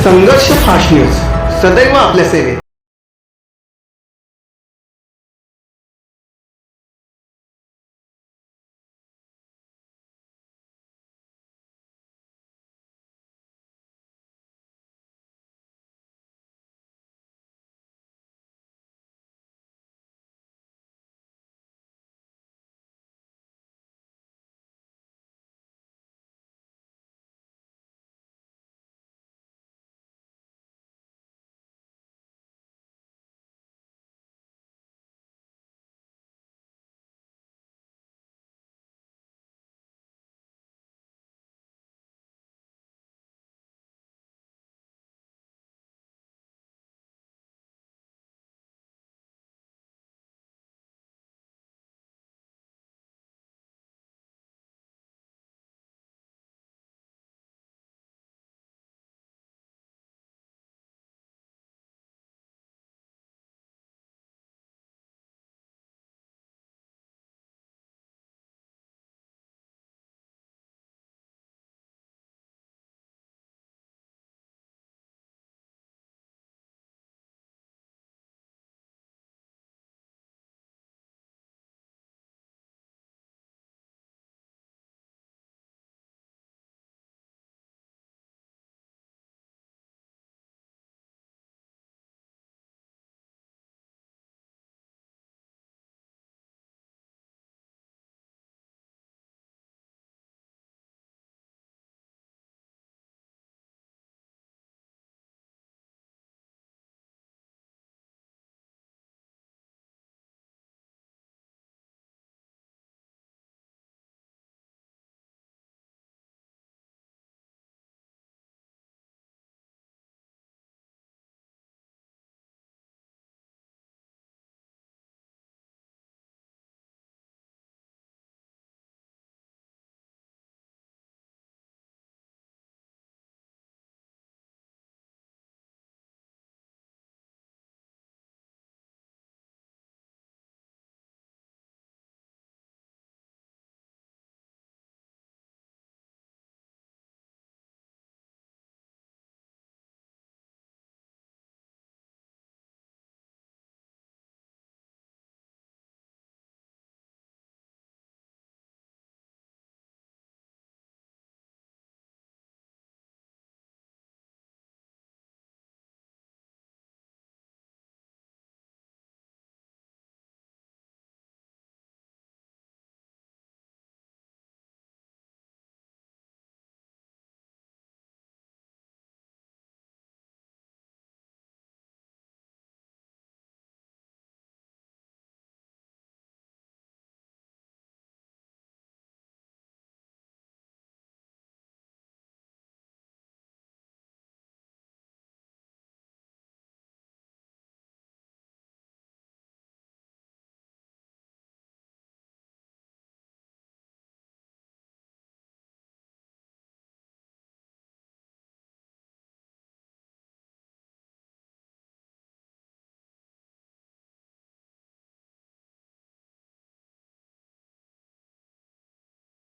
संघर्ष fast news सदैव आपल्या सेवेत।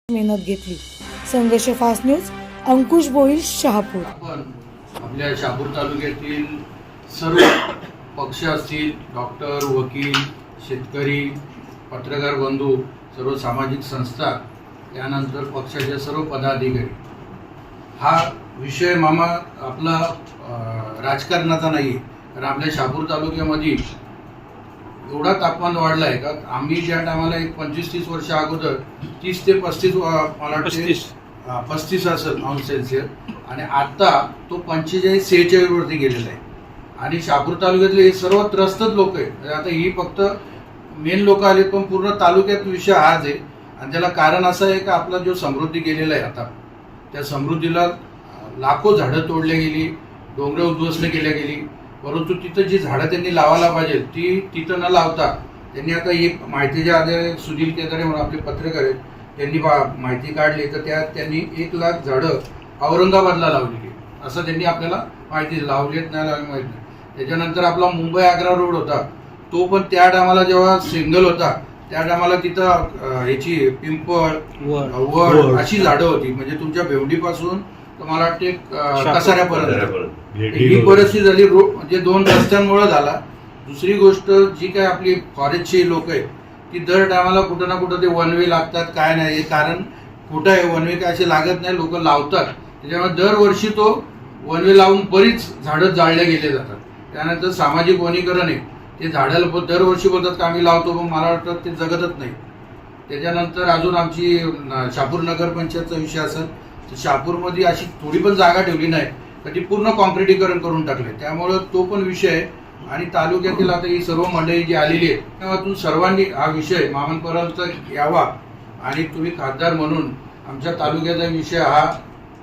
मेहनत घेतली। संघर्ष फास्ट न्यूज, अंकुश भोईर, शहापूर। आपण आपल्या शहापूर तालुक्यातील सर्व पक्ष असतील, डॉक्टर, वकील, शेतकरी, पत्रकार बंधू, सर्व सामाजिक संस्था, त्यानंतर पक्षाचे सर्व पदाधिकारी, हा विषय मामा आपला राजकारणाचा नाही आहे। कारण आपल्या शहापूर तालुक्यामध्ये एवढा तापमान वाढला आहे का आम्ही ज्या टायमाला एक 25-30 वर्ष अगोदर 30 ते 35 मला वाटते 35 असेल अंश सेल्सिअस, आणि आता तो 45-46 वरती गेलेला आहे। आणि शहापूर तालुक्यातले हे सर्व त्रस्तच लोक आहेत। आता ही फक्त मेन लोक आले, पण पूर्ण तालुक्यात विषय हाच आहे। आणि त्याला कारण असं आहे की आपला जो समृद्धी गेलेला आहे, आता त्या समृद्धीला लाखो झाडं तोडल्या गेली, डोंगरं उद्ध्वस्त केल्या गेली, परंतु तिथं जी झाडं त्यांनी लावायला पाहिजे ती तिथं न लावता त्यांनी आता ही माहितीच्या आधी सुनील केदारे म्हणून आपले पत्रकार आहेत, त्यांनी माहिती काढली तर त्यांनी 1 लाख झाडं औरंगाबादला लावली, असं त्यांनी आपल्याला माहिती लावलीत नाही लावली माहिती नाही। त्याच्यानंतर आपला मुंबई आग्रा रोड होता, तो पण त्या टायमाला जेव्हा सिंगल होता त्या टायमाला तिथं ह्याची पिंपळ, वड अशी झाडं होती, म्हणजे तुमच्या भेवडीपासून तर मला वाटते कसाऱ्यापर्यंत ही परिस्थिती झाली. म्हणजे 2 रस्त्यांमुळे झाला. दुसरी गोष्ट जी काय आपली फॉरेस्टची लोक आहेत ती दर टायमाला कुठं ना कुठं ते वन वे लागतात. काय नाही हे कारण कुठं आहे वन वे काय असे लागत नाही, लोक लावतात. त्याच्यामुळे दरवर्षी तो वन वे लावून बरीच झाडं जाळल्या गेले जातात. त्यानंतर सामाजिक वनीकरण आहे, ते झाडाला दरवर्षी बोलतात का आम्ही लावतो, पण मला वाटतं ते जगतच नाही. त्याच्यानंतर अजून आमची शहापूर नगरपंचायतचा विषय असेल तर शहापूरमध्ये अशी थोडी पण जागा ठेवली नाही तर ती पूर्ण कॉन्क्रिटीकरण करून टाकले. त्यामुळं तो पण विषय आहे. आणि तालुक्यातील आता ही सर्व मंडळी जी आलेली आहेत त्यातून सर्वांनी हा विषय मामांपर्यंत यावा आणि तुम्ही खासदार म्हणून आमच्या तालुक्याचा विषय हा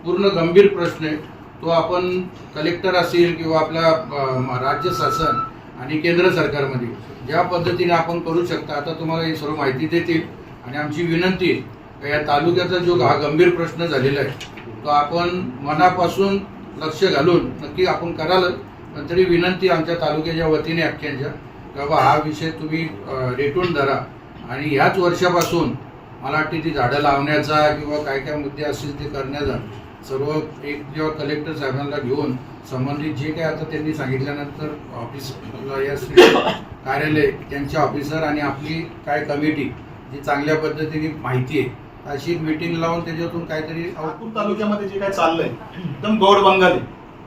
पूर्ण गंभीर प्रश्न आहे, तो आपण कलेक्टर असेल किंवा आपला राज्य शासन आणि केंद्र सरकारमध्ये ज्या पद्धतीने आपण करू शकता आता तुम्हाला ही सर्व माहिती देतील. आणि आमची विनंती आहे या तालुक्याचा जो हा गंभीर प्रश्न झालेला आहे तो आपण मनापासून लक्ष घालून नक्की आपण कराल. पण तरी विनंती आमच्या तालुक्याच्या वतीने अख्ख्यांच्या की बाबा हा विषय तुम्ही रेटून धरा आणि ह्याच वर्षापासून मला वाटते ती झाडं लावण्याचा किंवा काय काय मुद्दे असतील ते करण्याचा सर्व एक जेव्हा कलेक्टर साहेबांना घेऊन संबंधित जे काय आता त्यांनी सांगितल्यानंतर ऑफिसला या कार्यालय त्यांचे ऑफिसर आणि आपली काय कमिटी जी चांगल्या पद्धतीने माहिती आहे अशी मीटिंग लावून त्याच्यातून काहीतरी शहापूर तालुक्यामध्ये जे काय चाललंय एकदम गौड बंगाली,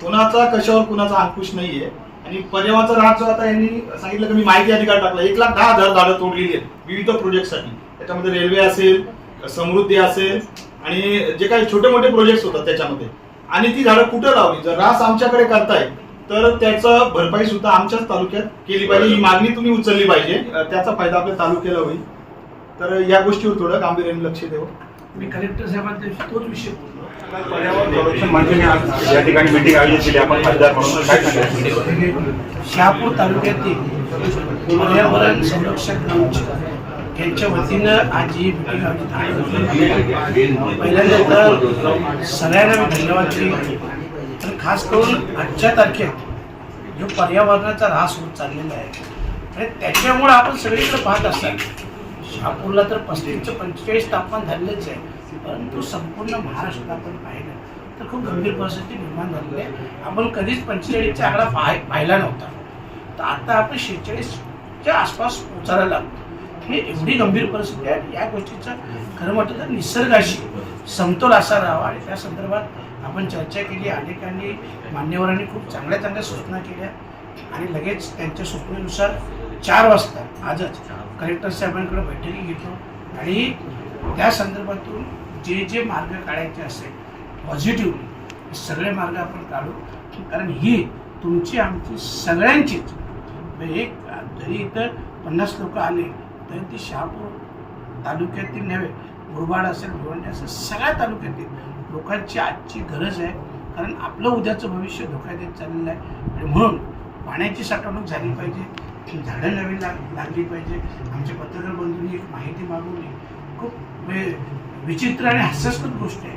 कुणाचा कशावर कुणाचा अंकुश नाहीये. आणि पर्यावरणाचा राज जो आता यांनी सांगितलं की मी माहिती अधिकार टाकला 1,10,000 झाडं तोडलेली आहेत विविध प्रोजेक्टसाठी. त्याच्यामध्ये रेल्वे असेल, समृद्धी असेल आणि जे काही छोटे मोठे प्रोजेक्ट होतात त्याच्यामध्ये. आणि ती झाडं कुठं लावली, जर रास आमच्याकडे करताय तर त्याचं भरपाई सुद्धा आमच्याच तालुक्यात केली पाहिजे. ही मागणी तुम्ही उचलली पाहिजे, त्याचा फायदा आपल्या तालुक्याला होईल. तर या गोष्टीवर थोडं गांभीर्याने लक्ष द्यावं. मी कलेक्टर साहेबांच्या तोच विषय बोललो. पर्यावरण संरक्षण मंत्र्यांनी आज या ठिकाणी मीटिंग आयोजित केली. आपण खासदार म्हणून काय सांगायचं? शहापूर तालुक्यातील पर्यावरण संरक्षक मंच यांच्या वतीनं आज ही मीटिंग आयोजित आहे. पहिल्यांदा तर सगळ्यांना मी धन्यवाद देईन. तर खास करून आजच्या तारखेत जो पर्यावरणाचा ऱ्हास होत चाललेला आहे आणि त्याच्यामुळे आपण सगळीकडे पाहत असतात. शहापूरला तर 35 ते 45 तापमान झालेलंच आहे, परंतु संपूर्ण महाराष्ट्रात आपण पाहिलं तर खूप गंभीर परिस्थिती निर्माण झालेली आहे. आपण कधीच 45चा आकडा पाहिला नव्हता, तर आता आपण 46च्या आसपास पोचायला लागतो. ही एवढी गंभीर परिस्थिती आहे. या गोष्टीचं खरं म्हटलं तर निसर्गाशी समतोल असा राहावा आणि त्या संदर्भात आपण चर्चा केली. अनेकांनी मान्यवरांनी खूप चांगल्या चांगल्या सूचना केल्या आणि लगेच त्यांच्या सूचनेनुसार 4 वाजता आजच कलेक्टर साहेबांकडे बैठकी घेतो आणि त्या संदर्भातून जे जे मार्ग काढायचे असेल पॉझिटिव्हली सगळे मार्ग आपण काढू. कारण ही तुमची आमची सगळ्यांचीच एक जरी इथं 50 लोक आले तरी ती शहापूर तालुक्यातील नव्हे, मुरबाड असेल, भिवंडी असेल, सगळ्या तालुक्यातील लोकांची आजची गरज आहे. कारण आपलं उद्याचं भविष्य धोक्यात येत चाललेलं आहे आणि म्हणून पाण्याची साठवणूक झाली पाहिजे, झाडं नवीन लागली पाहिजे. आमच्या पत्रकार बंधूंनी एक माहिती मागवली, खूप विचित्र आणि हास्यास्पद गोष्ट आहे.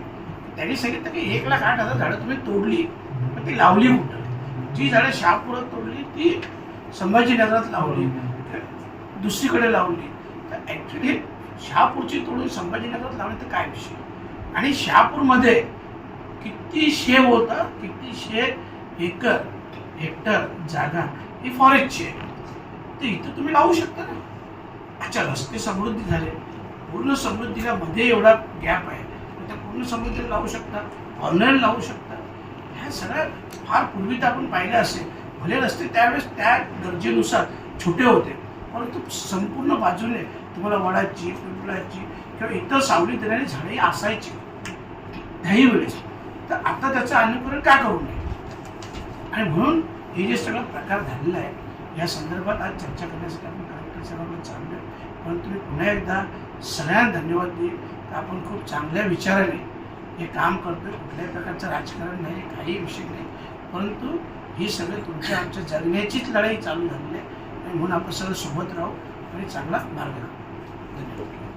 त्यांनी सांगितलं की 1,08,000 झाडं तुम्ही तोडली, पण ती लावली कुठं? जी झाडं शहापुरात तोडली ती संभाजीनगरात लावली, दुसरीकडे लावली. तर ॲक्च्युली शहापूरची तोडून संभाजीनगरात लावली तर काय विषय? आणि शहापूरमध्ये कितीशे होता, कितीशे हेक्टर जागा ही फॉरेस्टची आहे, तर इथं तुम्ही लावू शकता ना. अच्छा, रस्ते समृद्धी झाले, पूर्ण समृद्धीला मध्ये एवढा गॅप आहे, तर पूर्ण समृद्धीला लावू शकता, ऑनलाईन लावू शकता. ह्या सगळ्या फार पूर्वी तर आपण पाहिलं असेल, भले रस्ते त्यावेळेस त्या गरजेनुसार छोटे होते, परंतु संपूर्ण बाजूने तुम्हाला वडाची, पिंपळाची किंवा इतर सावली देणारी झाडे असायची त्याही वेळेस. तर आता त्याचं अनुकरण का करू नये? आणि म्हणून हे जे सगळं प्रकार झालेला आहे या संदर्भात आज चर्चा करण्यासाठी आपण कलेक्टर साहेबांना चाललो आहे. पण तुम्ही पुन्हा एकदा सगळ्यांना धन्यवाद देईल की आपण खूप चांगल्या विचाराने हे काम करतोय. कुठल्याही प्रकारचं राजकारण नाही, काही विषय नाही, परंतु ही सगळे तुमच्या आमच्या जगण्याचीच लढाई चालू झालेली आहे आणि म्हणून आपण सगळं सोबत राहू आणि चांगला मार्ग काढू. धन्यवाद.